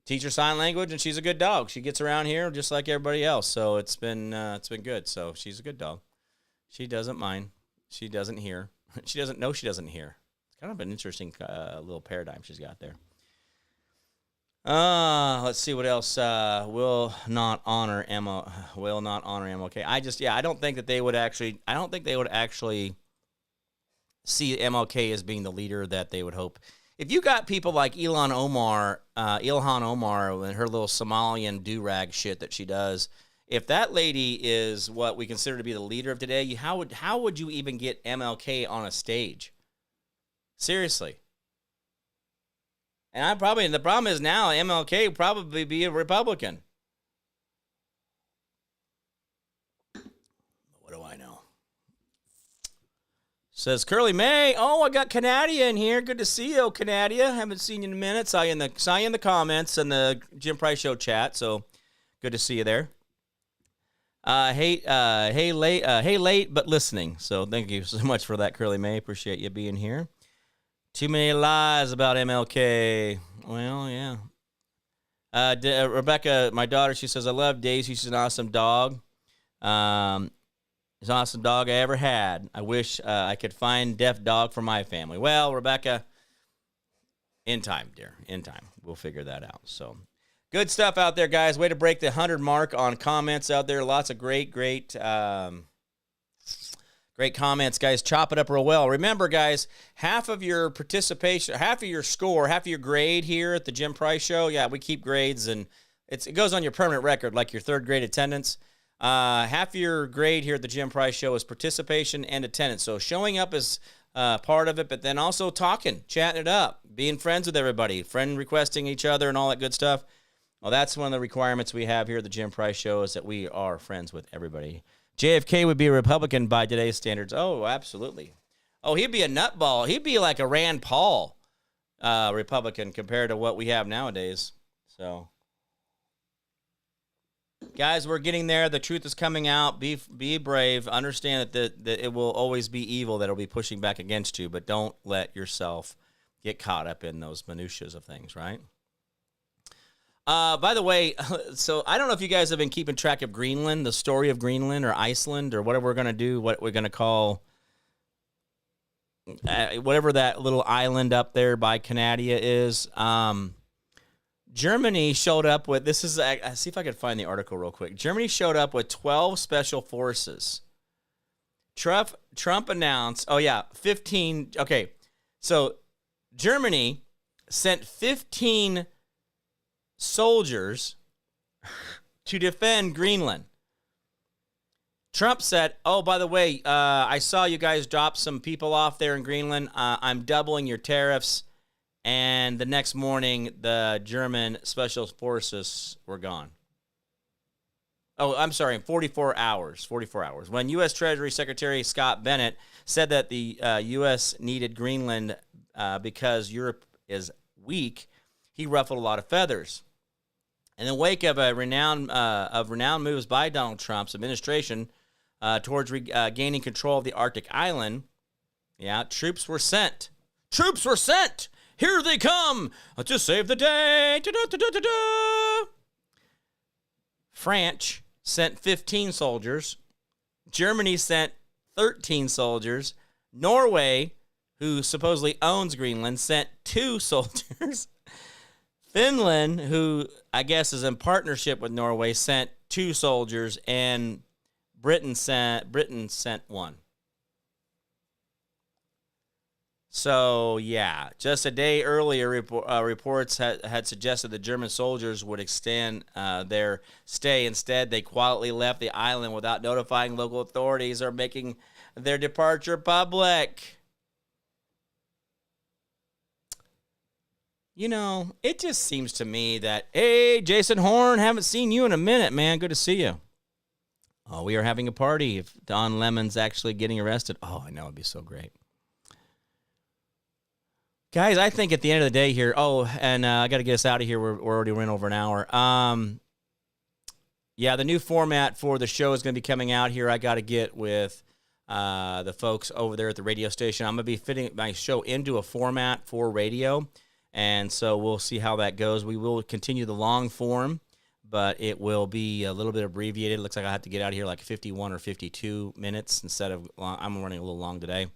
teach her sign language, and she's a good dog. She gets around here just like everybody else, so it's been good. So she's a good dog. She doesn't mind. She doesn't hear. She doesn't know she doesn't hear. It's kind of an interesting little paradigm she's got there. Let's see what else. Will not honor MLK. I don't think that they would actually. I don't think they would actually see MLK as being the leader that they would hope. If you got people like Ilhan Omar and her little Somalian do-rag shit that she does, if that lady is what we consider to be the leader of today, how would you even get MLK on a stage? Seriously. And the problem is now MLK will probably be a Republican. What do I know? Says Curly May. Oh, I got Canadia in here. Good to see you, Canadia. Haven't seen you in a minute. Saw you in the comments and the Jim Price Show chat. So good to see you there. Hey late but listening. So thank you so much for that, Curly May. Appreciate you being here. Too many lies about MLK. Well, yeah. Rebecca, my daughter, she says, I love Daisy. She's an awesome dog. It's an awesome dog I ever had. I wish I could find deaf dog for my family. Well, Rebecca, in time, dear. In time. We'll figure that out. So good stuff out there, guys. Way to break the 100 mark on comments out there. Lots of great comments, guys. Chop it up real well. Remember, guys, half of your participation, half of your score, half of your grade here at the Jim Price Show. Yeah, we keep grades, and it goes on your permanent record, like your third grade attendance. Half of your grade here at the Jim Price Show is participation and attendance. So showing up is part of it, but then also talking, chatting it up, being friends with everybody, friend requesting each other and all that good stuff. Well, that's one of the requirements we have here at the Jim Price Show is that we are friends with everybody. JFK would be a Republican by today's standards. Oh, absolutely. Oh, he'd be a nutball. He'd be like a Rand Paul Republican compared to what we have nowadays. So, guys, we're getting there. The truth is coming out. Be brave. Understand that it will always be evil that will be pushing back against you, but don't let yourself get caught up in those minutiae of things, right? By the way, so I don't know if you guys have been keeping track of Greenland, the story of Greenland or Iceland or whatever we're going to do, what we're going to call whatever that little island up there by Canadia is. Germany showed up with, this is, see if I can find the article real quick. Germany showed up with 12 special forces. Trump announced, 15, okay, so Germany sent 15 soldiers to defend Greenland. Trump said, oh, by the way, I saw you guys drop some people off there in Greenland. I'm doubling your tariffs. And the next morning, the German special forces were gone. Oh, I'm sorry, in 44 hours. 44 hours. When U.S. Treasury Secretary Scott Bennett said that the U.S. needed Greenland because Europe is weak, he ruffled a lot of feathers. In the wake of renowned moves by Donald Trump's administration towards gaining control of the Arctic island, troops were sent. Troops were sent! Here they come to save the day! Da-da-da-da-da-da. France sent 15 soldiers. Germany sent 13 soldiers. Norway, who supposedly owns Greenland, sent 2 soldiers. Finland, who I guess is in partnership with Norway, sent 2 soldiers, and Britain sent 1. So, yeah, just a day earlier, reports had suggested the German soldiers would extend their stay. Instead, they quietly left the island without notifying local authorities or making their departure public. You know, it just seems to me that, hey, Jason Horn, haven't seen you in a minute, man. Good to see you. Oh, we are having a party if Don Lemon's actually getting arrested. Oh, I know, it'd be so great. Guys, I think at the end of the day here, I got to get us out of here. We're already running over an hour. The new format for the show is going to be coming out here. I got to get with the folks over there at the radio station. I'm going to be fitting my show into a format for radio. And so we'll see how that goes. We will continue the long form, but it will be a little bit abbreviated. It looks like I have to get out of here like 51 or 52 minutes instead of I'm running a little long today.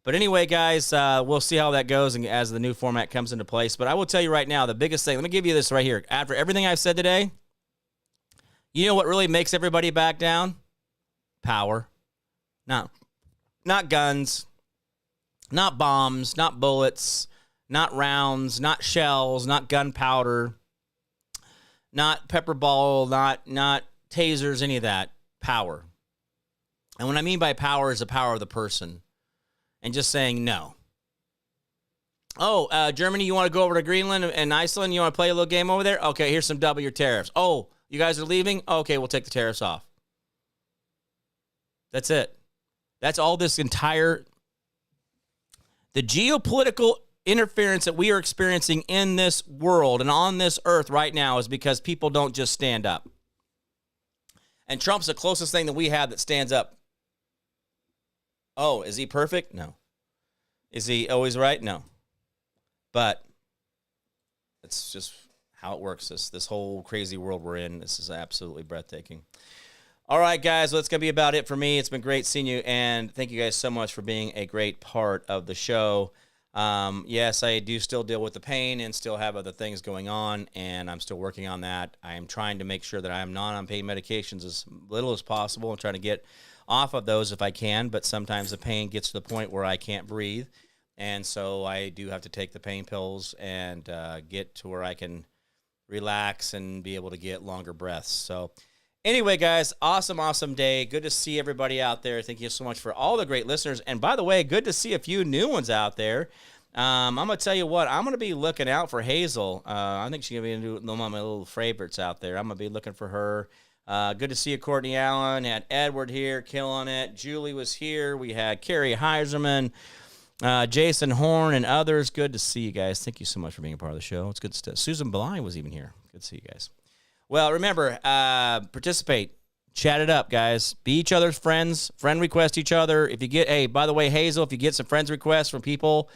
But anyway, guys, we'll see how that goes and as the new format comes into place. But I will tell you right now, the biggest thing, let me give you this right here. After everything I've said today, you know what really makes everybody back down? Power. No, not guns, not bombs, not bullets, not rounds, not shells, not gunpowder, not pepper ball, not tasers, any of that. Power. And what I mean by power is the power of the person. And just saying no. Oh, Germany, you want to go over to Greenland and Iceland? You want to play a little game over there? Okay, here's some double your tariffs. Oh, you guys are leaving? Okay, we'll take the tariffs off. That's it. That's all this entire... The geopolitical interference that we are experiencing in this world and on this earth right now is because people don't just stand up. And Trump's the closest thing that we have that stands up. Oh, is he perfect? No. Is he always right? No. But it's just how it works. This whole crazy world we're in, this is absolutely breathtaking. All right, guys, well, that's going to be about it for me. It's been great seeing you, and thank you guys so much for being a great part of the show. Yes, I do still deal with the pain and still have other things going on, and I'm still working on that. I am trying to make sure that I am not on pain medications as little as possible. I'm trying to get off of those if I can, but sometimes the pain gets to the point where I can't breathe, and so I do have to take the pain pills and get to where I can relax and be able to get longer breaths. So anyway, guys, awesome day. Good to see everybody out there. Thank you so much for all the great listeners. And by the way, good to see a few new ones out there. I'm going to tell you what, I'm going to be looking out for Hazel. I think she's going to be one of my little favorites out there. I'm going to be looking for her. Good to see you, Courtney Allen. Had Edward here, killing it. Julie was here. We had Carrie Heiserman, Jason Horn, and others. Good to see you guys. Thank you so much for being a part of the show. It's good stuff. Susan Belay was even here. Good to see you guys. Well, remember, participate. Chat it up, guys. Be each other's friends. Friend request each other. If you get, hey, by the way, Hazel, if you get some friends requests from people,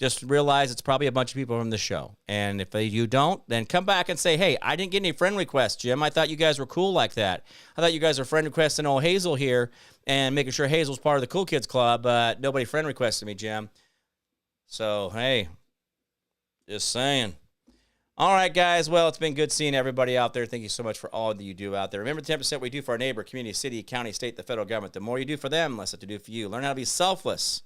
just realize it's probably a bunch of people from the show. And if you don't, then come back and say, hey, I didn't get any friend requests, Jim. I thought you guys were cool like that. I thought you guys were friend requesting old Hazel here and making sure Hazel's part of the Cool Kids Club, but nobody friend requested me, Jim. So, hey, just saying. All right, guys. Well, it's been good seeing everybody out there. Thank you so much for all that you do out there. Remember, 10% we do for our neighbor, community, city, county, state, the federal government. The more you do for them, less have to do for you. Learn how to be selfless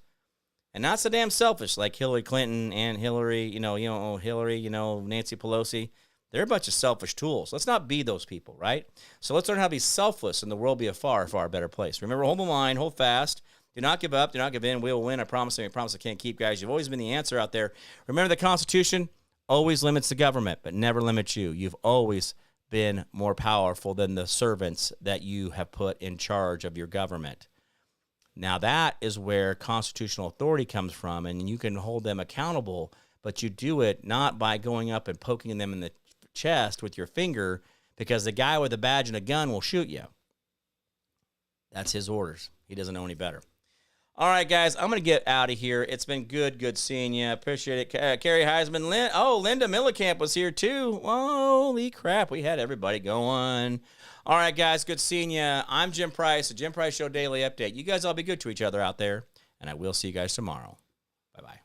and not so damn selfish like Hillary Clinton and Hillary, Hillary, Nancy Pelosi. They're a bunch of selfish tools. Let's not be those people, right? So let's learn how to be selfless, and the world will be a far, far better place. Remember, hold the line, hold fast. Do not give up. Do not give in. We will win. I promise. I promise I can't keep, guys. You've always been the answer out there. Remember, the Constitution always limits the government, but never limits you. You've always been more powerful than the servants that you have put in charge of your government. Now, that is where constitutional authority comes from, and you can hold them accountable, but you do it not by going up and poking them in the chest with your finger, because the guy with a badge and a gun will shoot you. That's his orders. He doesn't know any better. All right, guys, I'm going to get out of here. It's been good seeing you. Appreciate it. Carrie Heisman. Linda Millikamp was here, too. Holy crap, we had everybody going. All right, guys, good seeing you. I'm Jim Price, the Jim Price Show Daily Update. You guys all be good to each other out there, and I will see you guys tomorrow. Bye-bye.